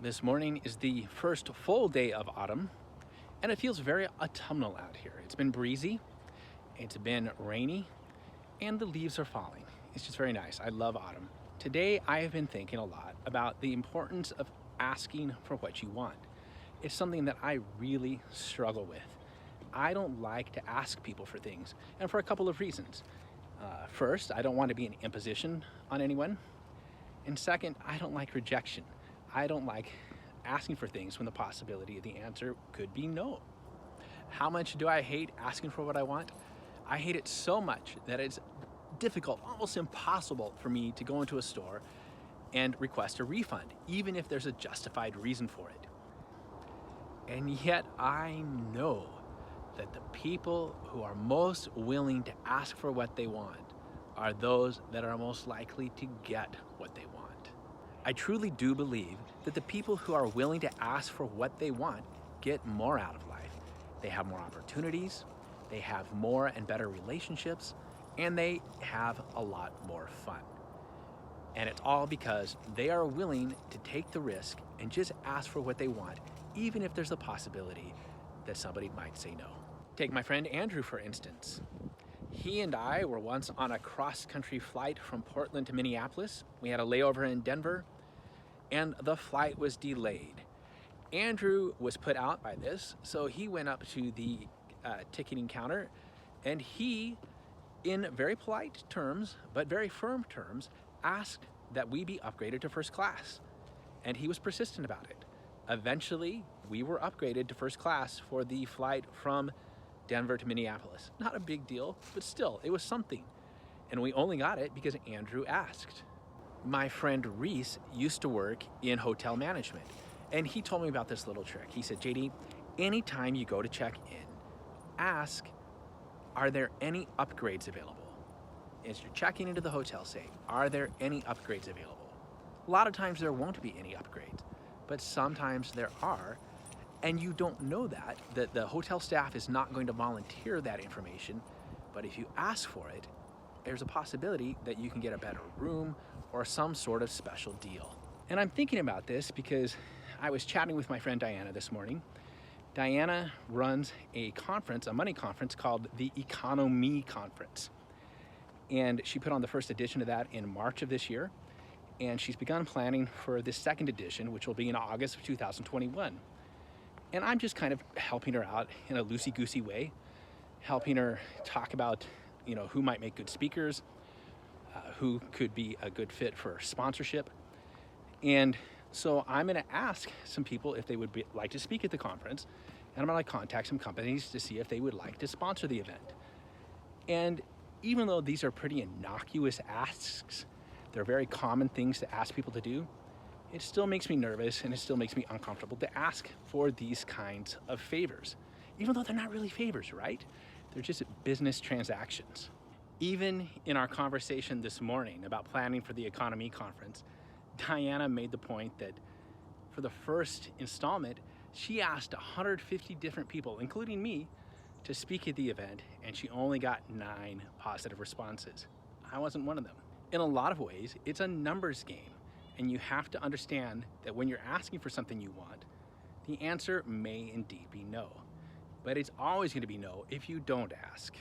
This morning is the first full day of autumn, and it feels very autumnal out here. It's been breezy, it's been rainy, and the leaves are falling. It's just very nice. I love autumn. Today, I have been thinking a lot about the importance of asking for what you want. It's something that I really struggle with. I don't like to ask people for things, and for a couple of reasons. First, I don't want to be an imposition on anyone. And second, I don't like rejection. I don't like asking for things when the possibility of the answer could be no. How much do I hate asking for what I want? I hate it so much that it's difficult, almost impossible for me to go into a store and request a refund, even if there's a justified reason for it. And yet I know that the people who are most willing to ask for what they want are those that are most likely to get what they want. I truly do believe that the people who are willing to ask for what they want get more out of life. They have more opportunities, they have more and better relationships, and they have a lot more fun. And it's all because they are willing to take the risk and just ask for what they want, even if there's a possibility that somebody might say no. Take my friend Andrew, for instance. He and I were once on a cross-country flight from Portland to Minneapolis. We had a layover in Denver, and the flight was delayed. Andrew was put out by this, so he went up to the ticketing counter, and he, in very polite terms, but very firm terms, asked that we be upgraded to first class. And he was persistent about it. Eventually, we were upgraded to first class for the flight from Denver to Minneapolis. Not a big deal, but still, it was something. And we only got it because Andrew asked. My friend Reese used to work in hotel management, and he told me about this little trick. He said, JD, anytime you go to check in, ask, are there any upgrades available? As you're checking into the hotel, say, are there any upgrades available? A lot of times there won't be any upgrades, but sometimes there are. And you don't know that the hotel staff is not going to volunteer that information, but if you ask for it, there's a possibility that you can get a better room or some sort of special deal. And I'm thinking about this because I was chatting with my friend Diana this morning. Diana runs a conference, a money conference called the Economy Conference. And she put on the first edition of that in March of this year. And she's begun planning for the second edition, which will be in August of 2021. And I'm just kind of helping her out in a loosey-goosey way, helping her talk about, who might make good speakers, who could be a good fit for sponsorship. And so I'm going to ask some people if they would like to speak at the conference, and I'm going to contact some companies to see if they would like to sponsor the event. And even though these are pretty innocuous asks, they're very common things to ask people to do, it still makes me nervous and it still makes me uncomfortable to ask for these kinds of favors, even though they're not really favors, right? They're just business transactions. Even in our conversation this morning about planning for the Economy Conference, Diana made the point that for the first installment, she asked 150 different people, including me, to speak at the event, and she only got 9 positive responses. I wasn't one of them. In a lot of ways, it's a numbers game. And you have to understand that when you're asking for something you want, the answer may indeed be no. But it's always going to be no if you don't ask.